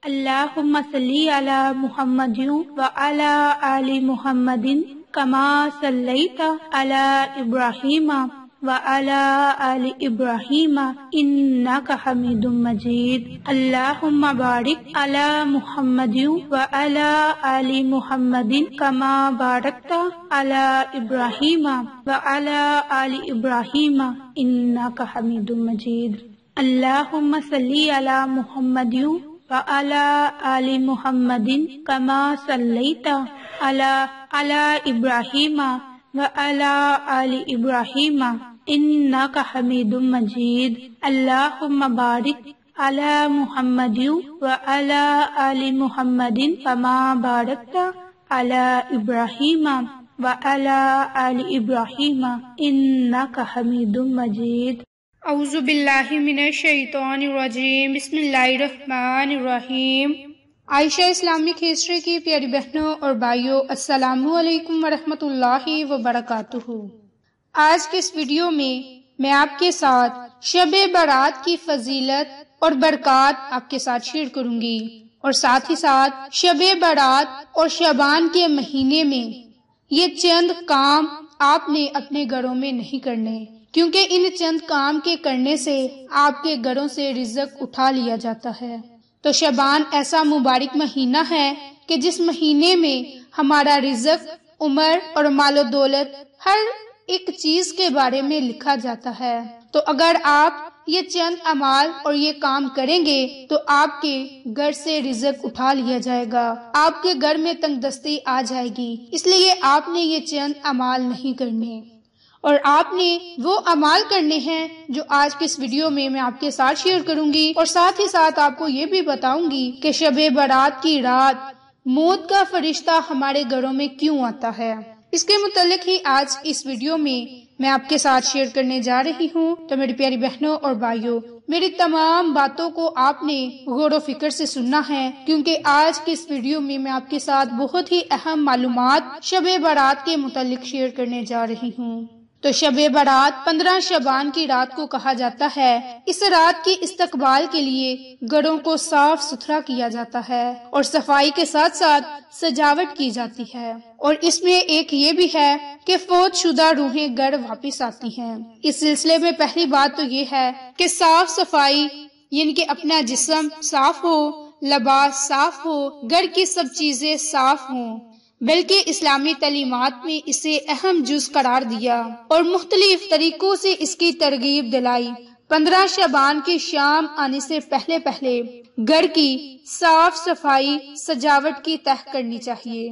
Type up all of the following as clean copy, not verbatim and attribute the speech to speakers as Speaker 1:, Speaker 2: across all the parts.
Speaker 1: اللہم صلی علی محمد وعلی آل محمد کما صلیت علی ابراہیم وعلی آل ابراہیم انک حمید مجید۔ اللہم بارک علی محمد وعلی آل محمد کما بارکت علی ابراہیم وعلی آل ابراہیم انک حمید مجید۔ اللہم صلی علی محمد وعلی آل محمد کما صلیت علی ابراہیم وعلی آل ابراہیم انک حمید مجید۔ اللہم بارک علی محمد وعلی آل محمد کما بارکت علی ابراہیم وعلی آل ابراہیم انک حمید مجید۔ اعوذ باللہ من الشیطان الرجیم، بسم اللہ الرحمن الرحیم۔ عائشہ اسلامک ہسٹری کی پیاری بہنوں اور بھائیوں، السلام علیکم ورحمۃ اللہ وبرکاتہ۔ آج کے اس ویڈیو میں آپ کے ساتھ شب برات کی فضیلت اور برکات آپ کے ساتھ شیئر کروں گی، اور ساتھ ہی ساتھ شب برات اور شعبان کے مہینے میں یہ چند کام آپ نے اپنے گھروں میں نہیں کرنے، کیونکہ ان چند کام کے کرنے سے آپ کے گھروں سے رزق اٹھا لیا جاتا ہے۔ تو شعبان ایسا مبارک مہینہ ہے کہ جس مہینے میں ہمارا رزق، عمر اور مال و دولت ہر ایک چیز کے بارے میں لکھا جاتا ہے۔ تو اگر آپ یہ چند اعمال اور یہ کام کریں گے تو آپ کے گھر سے رزق اٹھا لیا جائے گا، آپ کے گھر میں تنگ دستی آ جائے گی۔ اس لیے آپ نے یہ چند اعمال نہیں کرنے، اور آپ نے وہ اعمال کرنے ہیں جو آج کے اس ویڈیو میں آپ کے ساتھ شیئر کروں گی، اور ساتھ ہی ساتھ آپ کو یہ بھی بتاؤں گی کہ شب برات کی رات موت کا فرشتہ ہمارے گھروں میں کیوں آتا ہے۔ اس کے متعلق ہی آج اس ویڈیو میں آپ کے ساتھ شیئر کرنے جا رہی ہوں۔ تو میری پیاری بہنوں اور بھائیوں، میری تمام باتوں کو آپ نے غور و فکر سے سننا ہے، کیونکہ آج کے اس ویڈیو میں آپ کے ساتھ بہت ہی اہم معلومات شب برات کے متعلق شیئر کرنے جا رہی ہوں۔ تو شب برات 15 شعبان کی رات کو کہا جاتا ہے۔ اس رات کے استقبال کے لیے گھروں کو صاف ستھرا کیا جاتا ہے، اور صفائی کے ساتھ ساتھ سجاوٹ کی جاتی ہے، اور اس میں ایک یہ بھی ہے کہ فوت شدہ روحیں گھر واپس آتی ہیں۔ اس سلسلے میں پہلی بات تو یہ ہے کہ صاف صفائی، یعنی کہ اپنا جسم صاف ہو، لباس صاف ہو، گھر کی سب چیزیں صاف ہوں، بلکہ اسلامی تعلیمات میں اسے اہم جز قرار دیا اور مختلف طریقوں سے اس کی ترغیب دلائی۔ 15 شعبان کی شام آنے سے پہلے گھر کی صاف صفائی، سجاوٹ کی تہ کرنی چاہیے۔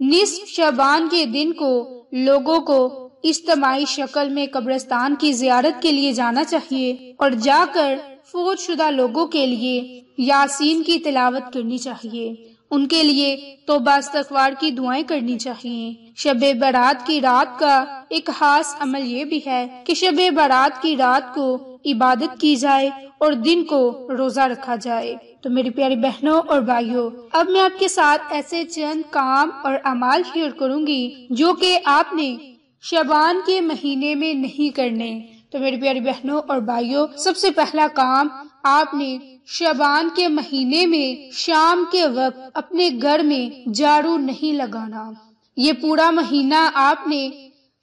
Speaker 1: نصف شعبان کے دن کو لوگوں کو اجتماعی شکل میں قبرستان کی زیارت کے لیے جانا چاہیے، اور جا کر فوت شدہ لوگوں کے لیے یاسین کی تلاوت کرنی چاہیے، ان کے لیے توبہ استغفار کی دعائیں کرنی چاہیے۔ شب برات کی رات کا ایک خاص عمل یہ بھی ہے کہ شب برات کی رات کو عبادت کی جائے اور دن کو روزہ رکھا جائے۔ تو میری پیاری بہنوں اور بھائیوں، اب میں آپ کے ساتھ ایسے چند کام اور اعمال شیئر کروں گی جو کہ آپ نے شعبان کے مہینے میں نہیں کرنے۔ تو میری پیاری بہنوں اور بھائیوں، سب سے پہلا کام، آپ نے شعبان کے مہینے میں شام کے وقت اپنے گھر میں جھاڑو نہیں لگانا۔ یہ پورا مہینہ آپ نے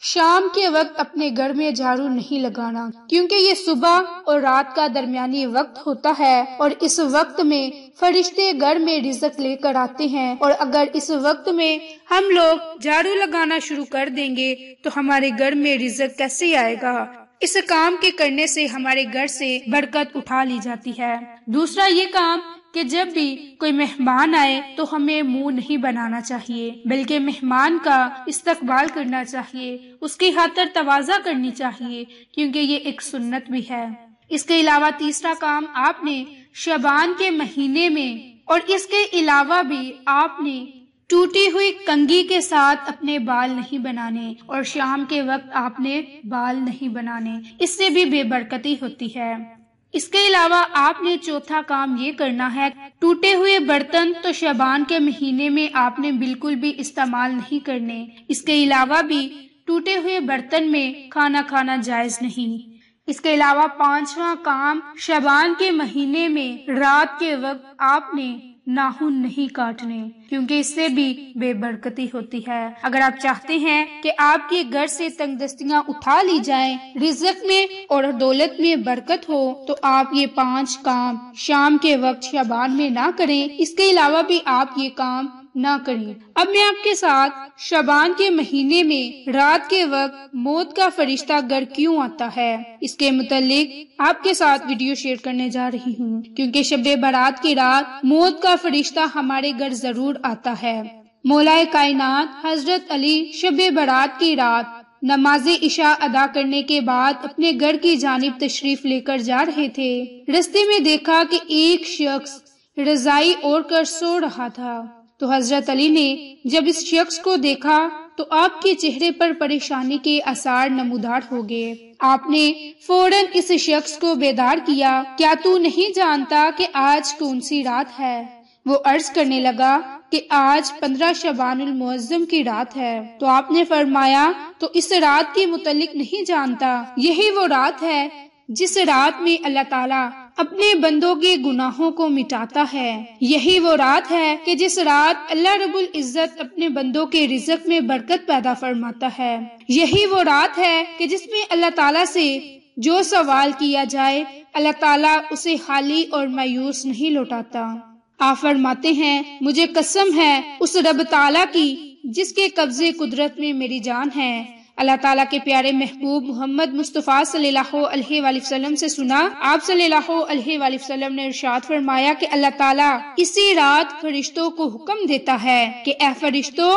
Speaker 1: شام کے وقت اپنے گھر میں جھاڑو نہیں لگانا، کیونکہ یہ صبح اور رات کا درمیانی وقت ہوتا ہے، اور اس وقت میں فرشتے گھر میں رزق لے کر آتے ہیں، اور اگر اس وقت میں ہم لوگ جھاڑو لگانا شروع کر دیں گے تو ہمارے گھر میں رزق کیسے آئے گا؟ اس کام کے کرنے سے ہمارے گھر سے برکت اٹھا لی جاتی ہے۔ دوسرا یہ کام کہ جب بھی کوئی مہمان آئے تو ہمیں منہ نہیں بنانا چاہیے، بلکہ مہمان کا استقبال کرنا چاہیے، اس کی خاطر تواضع کرنی چاہیے، کیونکہ یہ ایک سنت بھی ہے۔ اس کے علاوہ تیسرا کام آپ نے شعبان کے مہینے میں، اور اس کے علاوہ بھی آپ نے ٹوٹی ہوئی کنگھی کے ساتھ اپنے بال نہیں بنانے، اور شام کے وقت آپ نے بال نہیں بنانے، اس سے بھی بے برکتی ہوتی ہے۔ اس کے علاوہ آپ نے چوتھا کام یہ کرنا ہے، ٹوٹے ہوئے برتن تو شعبان کے مہینے میں آپ نے بالکل بھی استعمال نہیں کرنے۔ اس کے علاوہ بھی ٹوٹے ہوئے برتن میں کھانا کھانا جائز نہیں، اس کے علاوہ 5واں کام، شعبان کے مہینے میں رات کے وقت آپ نے ناخن نہیں کاٹنے، کیونکہ اس سے بھی بے برکتی ہوتی ہے۔ اگر آپ چاہتے ہیں کہ آپ کے گھر سے تنگ دستیاں اٹھا لی جائیں، رزق میں اور دولت میں برکت ہو، تو آپ یہ 5 کام شام کے وقت شعبان میں نہ کریں۔ اس کے علاوہ بھی آپ یہ کام نہ کریں۔ اب میں آپ کے ساتھ شعبان کے مہینے میں رات کے وقت موت کا فرشتہ گھر کیوں آتا ہے، اس کے متعلق آپ کے ساتھ ویڈیو شیئر کرنے جا رہی ہوں، کیونکہ شب برات کی رات موت کا فرشتہ ہمارے گھر ضرور آتا ہے۔ مولا کائنات حضرت علی شب برات کی رات نماز عشاء ادا کرنے کے بعد اپنے گھر کی جانب تشریف لے کر جا رہے تھے۔ رستے میں دیکھا کہ ایک شخص رضائی اوڑھ کر سو رہا تھا، تو حضرت علی نے جب اس شخص کو دیکھا تو آپ کے چہرے پر پریشانی کے آثار نمودار ہو گئے۔ آپ نے فوراً اس شخص کو بیدار کیا، کیا تو نہیں جانتا کہ آج کون سی رات ہے؟ وہ عرض کرنے لگا کہ آج 15 شعبان المعظم کی رات ہے۔ تو آپ نے فرمایا تو اس رات کے متعلق نہیں جانتا، یہی وہ رات ہے جس رات میں اللہ تعالیٰ اپنے بندوں کے گناہوں کو مٹاتا ہے۔ یہی وہ رات ہے کہ جس رات اللہ رب العزت اپنے بندوں کے رزق میں برکت پیدا فرماتا ہے۔ یہی وہ رات ہے کہ جس میں اللہ تعالیٰ سے جو سوال کیا جائے اللہ تعالیٰ اسے خالی اور مایوس نہیں لوٹاتا۔ آپ فرماتے ہیں مجھے قسم ہے اس رب تعالیٰ کی جس کے قبضے قدرت میں میری جان ہے۔ اللہ تعالیٰ کے پیارے محبوب محمد مصطفیٰ صلی اللہ علیہ وآلہ وسلم سے سنا، آپ صلی اللہ علیہ وآلہ وسلم نے ارشاد فرمایا کہ اللہ تعالیٰ اسی رات فرشتوں کو حکم دیتا ہے کہ اے فرشتوں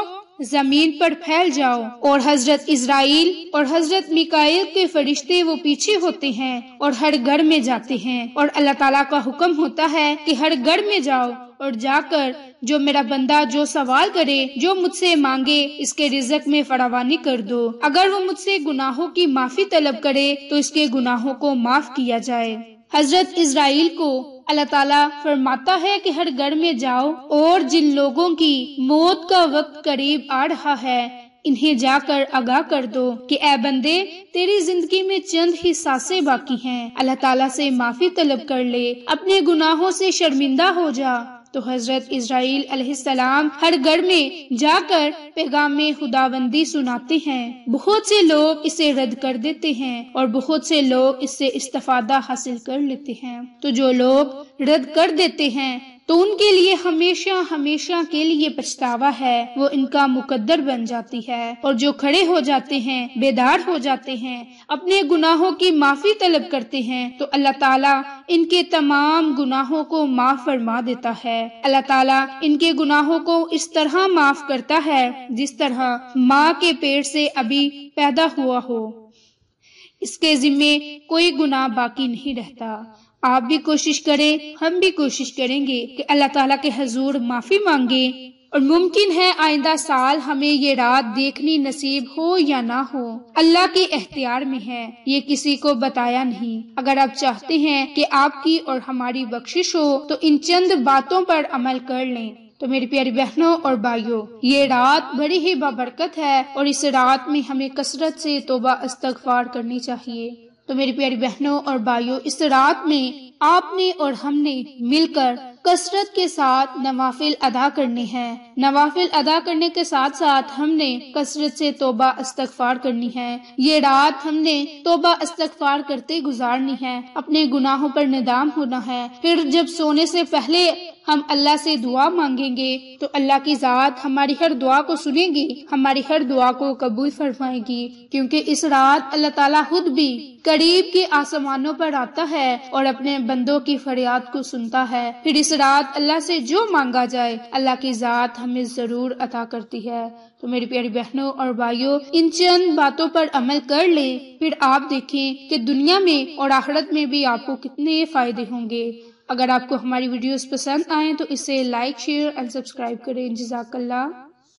Speaker 1: زمین پر پھیل جاؤ، اور حضرت اسرائیل اور حضرت میکائیل کے فرشتے وہ پیچھے ہوتے ہیں اور ہر گھر میں جاتے ہیں، اور اللہ تعالیٰ کا حکم ہوتا ہے کہ ہر گھر میں جاؤ اور جا کر جو میرا بندہ جو سوال کرے، جو مجھ سے مانگے، اس کے رزق میں فراوانی کر دو۔ اگر وہ مجھ سے گناہوں کی معافی طلب کرے تو اس کے گناہوں کو معاف کیا جائے۔ حضرت اسرائیل کو اللہ تعالیٰ فرماتا ہے کہ ہر گھر میں جاؤ اور جن لوگوں کی موت کا وقت قریب آ رہا ہے انہیں جا کر آگاہ کر دو کہ اے بندے تیری زندگی میں چند ہی سانسیں باقی ہیں، اللہ تعالیٰ سے معافی طلب کر لے، اپنے گناہوں سے شرمندہ ہو جا۔ تو حضرت اسرائیل علیہ السلام ہر گھر میں جا کر پیغام خداوندی سناتے ہیں۔ بہت سے لوگ اسے رد کر دیتے ہیں اور بہت سے لوگ اس سے استفادہ حاصل کر لیتے ہیں۔ تو جو لوگ رد کر دیتے ہیں تو ان کے لیے ہمیشہ ہمیشہ کے لیے پچھتاوا ہے، وہ ان کا مقدر بن جاتی ہے، اور جو کھڑے ہو جاتے ہیں، بیدار ہو جاتے ہیں، اپنے گناہوں کی معافی طلب کرتے ہیں تو اللہ تعالیٰ ان کے تمام گناہوں کو معاف فرما دیتا ہے۔ اللہ تعالیٰ ان کے گناہوں کو اس طرح معاف کرتا ہے جس طرح ماں کے پیٹ سے ابھی پیدا ہوا ہو، اس کے ذمے کوئی گناہ باقی نہیں رہتا۔ آپ بھی کوشش کریں، ہم بھی کوشش کریں گے کہ اللہ تعالیٰ کے حضور معافی مانگیں، اور ممکن ہے آئندہ سال ہمیں یہ رات دیکھنی نصیب ہو یا نہ ہو، اللہ کے اختیار میں ہے، یہ کسی کو بتایا نہیں۔ اگر آپ چاہتے ہیں کہ آپ کی اور ہماری بخشش ہو تو ان چند باتوں پر عمل کر لیں۔ تو میری پیاری بہنوں اور بھائیوں، یہ رات بڑی ہی بابرکت ہے اور اس رات میں ہمیں کثرت سے توبہ استغفار کرنی چاہیے۔ تو میری پیاری بہنوں اور بھائیوں، اس رات میں آپ نے اور ہم نے مل کر کثرت کے ساتھ نوافل ادا کرنے ہیں۔ نوافل ادا کرنے کے ساتھ ساتھ ہم نے کثرت سے توبہ استغفار کرنی ہے۔ یہ رات ہم نے توبہ استغفار کرتے گزارنی ہے، اپنے گناہوں پر ندام ہونا ہے۔ پھر جب سونے سے پہلے ہم اللہ سے دعا مانگیں گے تو اللہ کی ذات ہماری ہر دعا کو سنے گی، ہماری ہر دعا کو قبول فرمائے گی، کیونکہ اس رات اللہ تعالیٰ خود بھی قریب کے آسمانوں پر آتا ہے اور اپنے بندوں کی فریاد کو سنتا ہے۔ پھر اس رات اللہ سے جو مانگا جائے اللہ کی ذات ہمیں ضرور عطا کرتی ہے۔ تو میری پیاری بہنوں اور بھائیوں، ان چند باتوں پر عمل کر لیں، پھر آپ دیکھیں کہ دنیا میں اور آخرت میں بھی آپ کو کتنے فائدے ہوں گے۔ اگر آپ کو ہماری ویڈیوز پسند آئیں تو اسے لائک، شیئر اور سبسکرائب کریں۔ جزاک اللہ۔